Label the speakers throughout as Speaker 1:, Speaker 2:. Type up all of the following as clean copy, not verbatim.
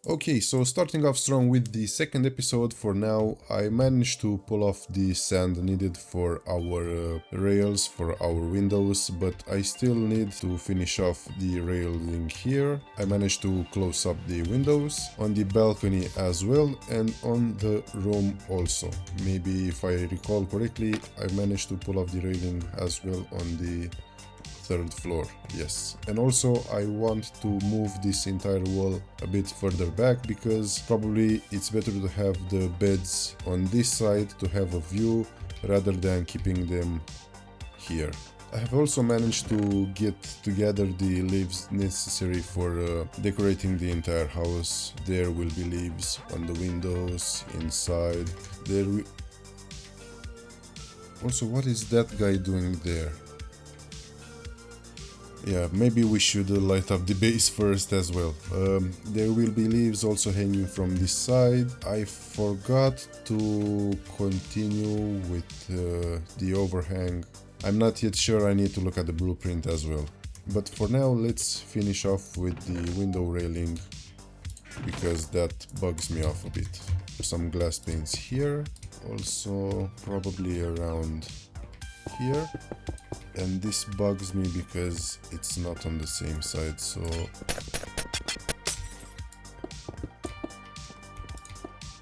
Speaker 1: Okay, so starting off strong with the second episode. For now, I managed to pull off the sand needed for our rails, for our windows, but I still need to finish off the railing here. I managed to close up the windows, on the balcony as well, and on the room also. Maybe if I recall correctly, I managed to pull off the railing as well on the third floor, yes. And also I want to move this entire wall a bit further back, because probably it's better to have the beds on this side to have a view rather than keeping them here. I have also managed to get together the leaves necessary for decorating the entire house. There will be leaves on the windows, inside. Also, what is that guy doing there? Yeah, maybe we should light up the base first as well. There will be leaves also hanging from this side. I forgot to continue with the overhang. I'm not yet sure, I need to look at the blueprint as well. But for now, let's finish off with the window railing, because that bugs me off a bit. Some glass panes here, also probably around here. And this bugs me because it's not on the same side, so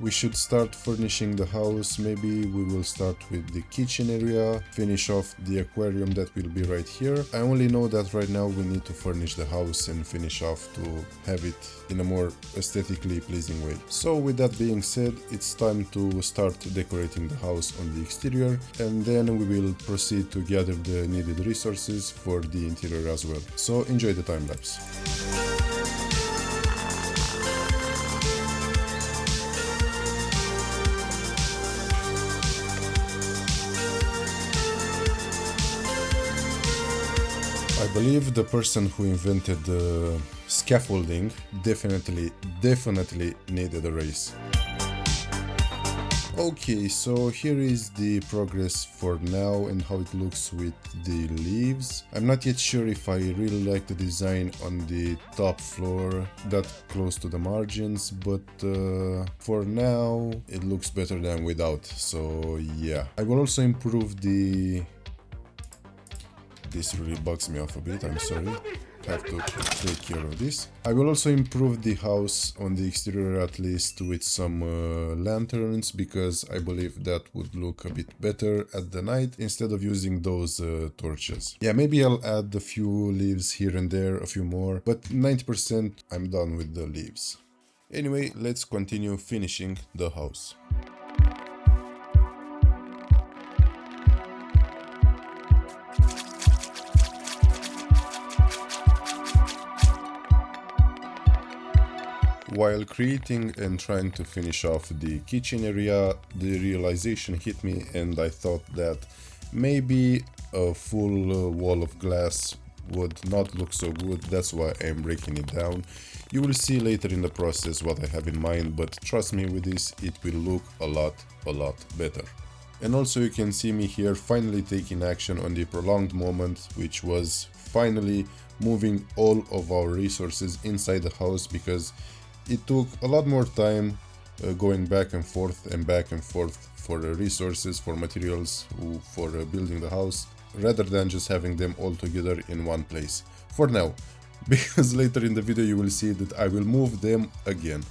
Speaker 1: we should start furnishing the house. Maybe we will start with the kitchen area, finish off the aquarium that will be right here. I only know that right now we need to furnish the house and finish off to have it in a more aesthetically pleasing way. So with that being said, it's time to start decorating the house on the exterior, and then we will proceed to gather the needed resources for the interior as well. So enjoy the time lapse. I believe the person who invented the scaffolding definitely needed a raise. Okay, so here is the progress for now and how it looks with the leaves. I'm not yet sure if I really like the design on the top floor, that close to the margins, but for now it looks better than without, so yeah. I will also improve the... This really bugs me off a bit, I'm sorry. Have to take care of this. I will also improve the house on the exterior, at least with some lanterns, because I believe that would look a bit better at the night instead of using those torches. Yeah, maybe I'll add a few leaves here and there, a few more, but 90% I'm done with the leaves. Anyway, let's continue finishing the house. While creating and trying to finish off the kitchen area, the realization hit me and I thought that maybe a full wall of glass would not look so good. That's why I'm breaking it down. You will see later in the process what I have in mind, but trust me, with this it will look a lot better. And also you can see me here finally taking action on the prolonged moment, which was finally moving all of our resources inside the house, because it took a lot more time going back and forth for resources, for materials, for building the house, rather than just having them all together in one place. For now, because later in the video you will see that I will move them again.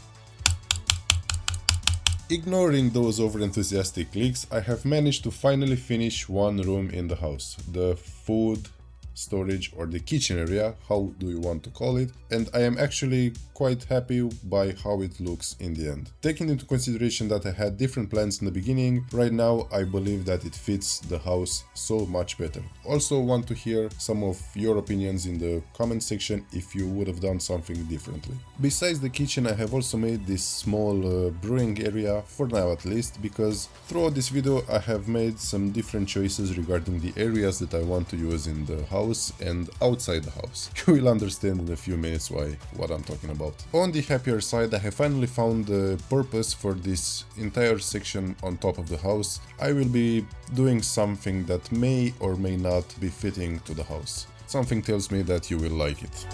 Speaker 1: Ignoring those over-enthusiastic clicks, I have managed to finally finish one room in the house, the food storage or the kitchen area, how do you want to call it, and I am actually quite happy by how it looks in the end. Taking into consideration that I had different plans in the beginning, right now I believe that it fits the house so much better. Also want to hear some of your opinions in the comment section if you would have done something differently. Besides the kitchen, I have also made this small brewing area, for now at least, because throughout this video I have made some different choices regarding the areas that I want to use in the house and outside the house. You will understand in a few minutes what I'm talking about. On the happier side, I have finally found the purpose for this entire section on top of the house. I will be doing something that may or may not be fitting to the house. Something tells me that you will like it.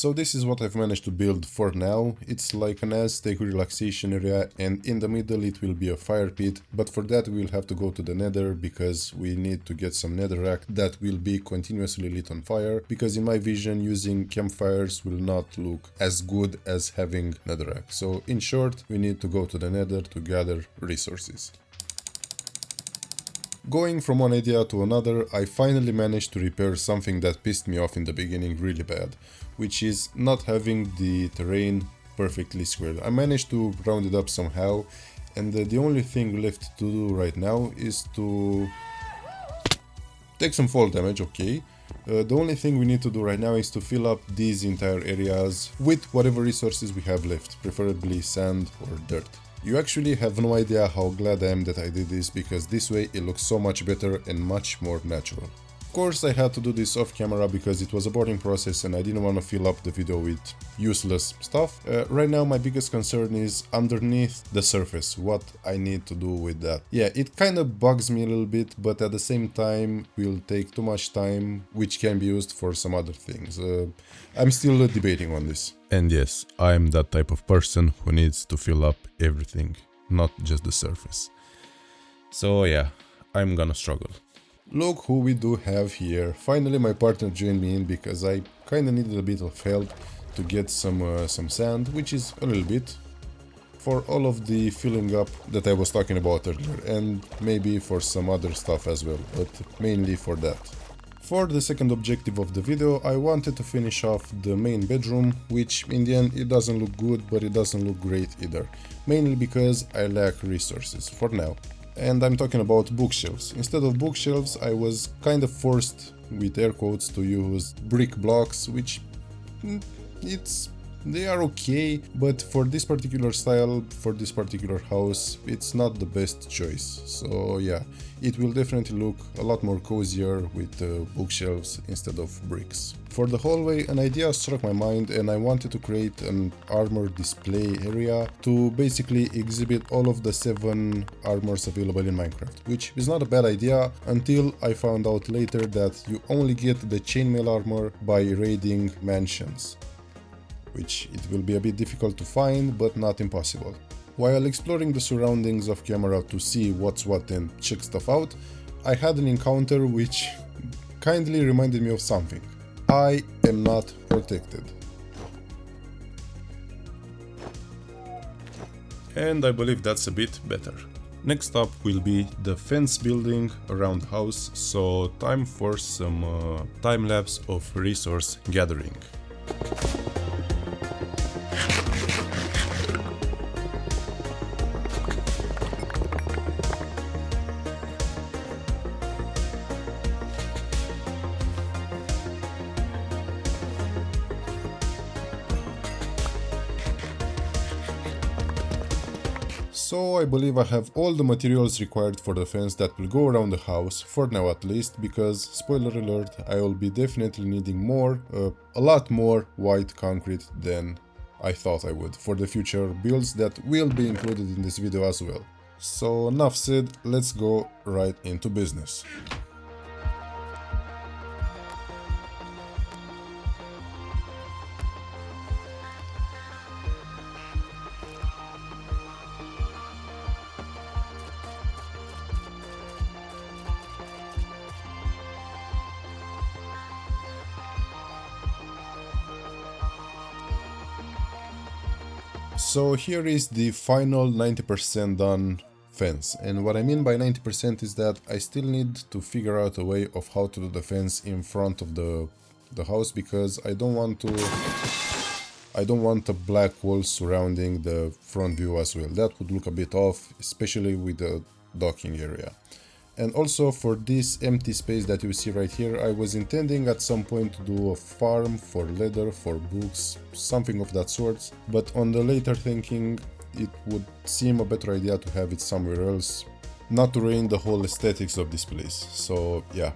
Speaker 1: So this is what I've managed to build for now. It's like an Aztec relaxation area, and in the middle it will be a fire pit, but for that we'll have to go to the nether because we need to get some netherrack that will be continuously lit on fire, because in my vision using campfires will not look as good as having netherrack. So in short, we need to go to the nether to gather resources. Going from one idea to another, I finally managed to repair something that pissed me off in the beginning really bad, which is not having the terrain perfectly squared. I managed to round it up somehow, and the only thing left to do right now is to take some fall damage, okay. The only thing we need to do right now is to fill up these entire areas with whatever resources we have left, preferably sand or dirt. You actually have no idea how glad I am that I did this, because this way it looks so much better and much more natural. Of course, I had to do this off camera because it was a boring process and I didn't want to fill up the video with useless stuff. Right now my biggest concern is underneath the surface, what I need to do with that. Yeah, it kind of bugs me a little bit, but at the same time will take too much time, which can be used for some other things. I'm still debating on this. And yes, I'm that type of person who needs to fill up everything, not just the surface. So yeah, I'm gonna struggle. Look who we do have here. Finally my partner joined me in because I kinda needed a bit of help to get some sand, which is a little bit, for all of the filling up that I was talking about earlier, and maybe for some other stuff as well, but mainly for that. For the second objective of the video, I wanted to finish off the main bedroom, which in the end it doesn't look good, but it doesn't look great either, mainly because I lack resources for now. And I'm talking about bookshelves. Instead of bookshelves, I was kind of forced, with air quotes, to use brick blocks, which they are okay, but for this particular style, for this particular house, it's not the best choice. So yeah, it will definitely look a lot more cozier with bookshelves instead of bricks. For the hallway, an idea struck my mind and I wanted to create an armor display area to basically exhibit all of the 7 armors available in Minecraft, which is not a bad idea until I found out later that you only get the chainmail armor by raiding mansions, which it will be a bit difficult to find, but not impossible. While exploring the surroundings off camera to see what's what and check stuff out, I had an encounter which kindly reminded me of something. I am not protected. And I believe that's a bit better. Next up will be the fence building around the house, so time for some time-lapse of resource gathering. So I believe I have all the materials required for the fence that will go around the house, for now at least, because, spoiler alert, I will be definitely needing more, a lot more white concrete than I thought I would, for the future builds that will be included in this video as well. So enough said, let's go right into business. So here is the final 90% done fence, and what I mean by 90% is that I still need to figure out a way of how to do the fence in front of the house, because I don't want a black wall surrounding the front view as well. That would look a bit off, especially with the docking area. And also for this empty space that you see right here, I was intending at some point to do a farm for leather, for books, something of that sort, but on the later thinking it would seem a better idea to have it somewhere else, not to ruin the whole aesthetics of this place. So yeah.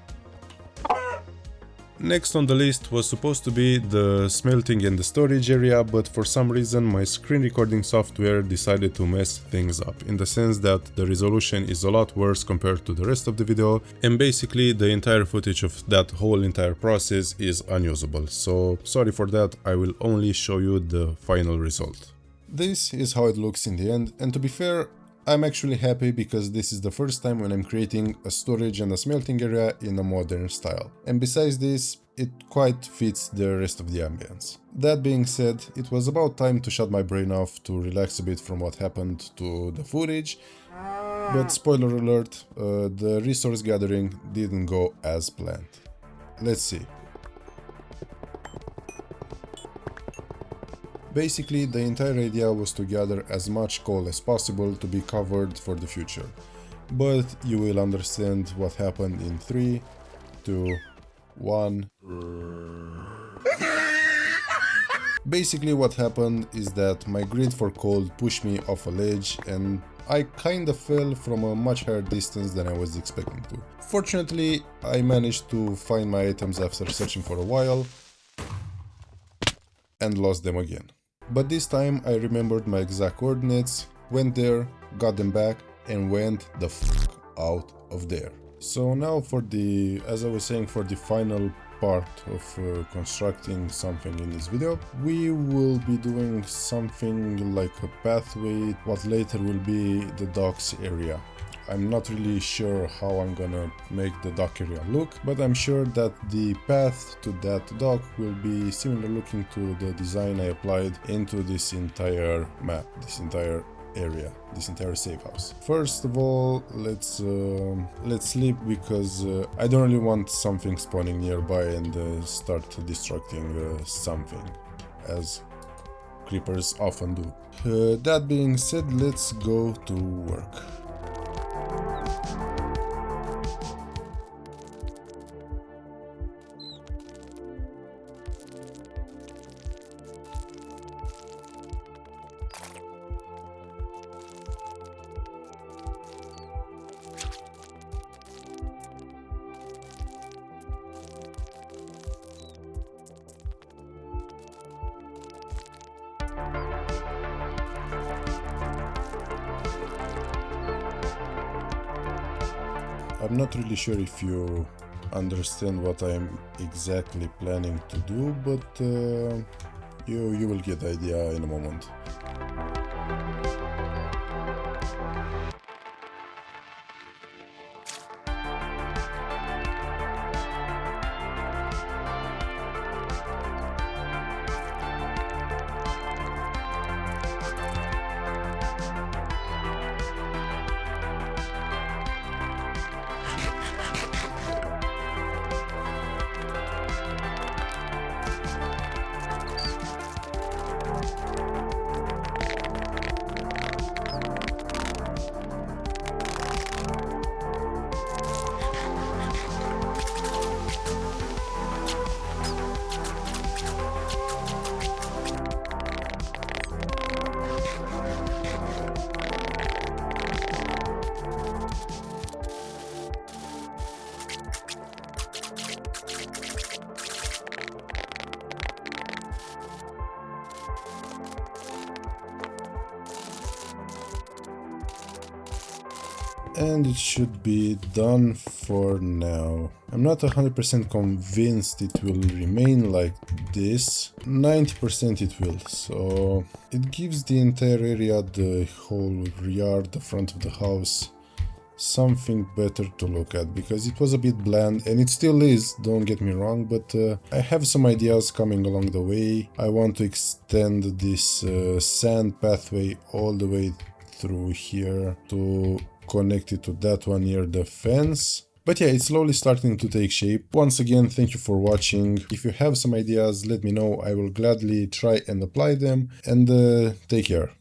Speaker 1: Next on the list was supposed to be the smelting and the storage area, but for some reason my screen recording software decided to mess things up, in the sense that the resolution is a lot worse compared to the rest of the video, and basically the entire footage of that whole entire process is unusable. So sorry for that, I will only show you the final result. This is how it looks in the end, and to be fair, I'm actually happy because this is the first time when I'm creating a storage and a smelting area in a modern style. And besides this, it quite fits the rest of the ambience. That being said, it was about time to shut my brain off to relax a bit from what happened to the footage. But spoiler alert, the resource gathering didn't go as planned. Let's see. Basically, the entire idea was to gather as much coal as possible to be covered for the future. But you will understand what happened in 3, 2, 1. Basically what happened is that my grid for coal pushed me off a ledge and I kinda fell from a much higher distance than I was expecting to. Fortunately, I managed to find my items after searching for a while and lost them again. But this time I remembered my exact coordinates, went there, got them back, and went the f*** out of there. So now for the, as I was saying, for the final part of constructing something in this video, we will be doing something like a pathway, what later will be the docks area. I'm not really sure how I'm gonna make the dock area look, but I'm sure that the path to that dock will be similar looking to the design I applied into this entire map, this entire area, this entire safe house. First of all, let's sleep because I don't really want something spawning nearby and start destructing something, as creepers often do. That being said, let's go to work. I'm not really sure if you understand what I'm exactly planning to do, but you will get the idea in a moment. And it should be done for now. I'm not 100% convinced it will remain like this. 90% it will, so it gives the entire area, the whole yard, the front of the house, something better to look at, because it was a bit bland, and it still is, don't get me wrong, but I have some ideas coming along the way. I want to extend this sand pathway all the way through here to connect it to that one near the fence. But yeah, it's slowly starting to take shape. Once again, thank you for watching. If you have some ideas, let me know. I will gladly try and apply them, and take care.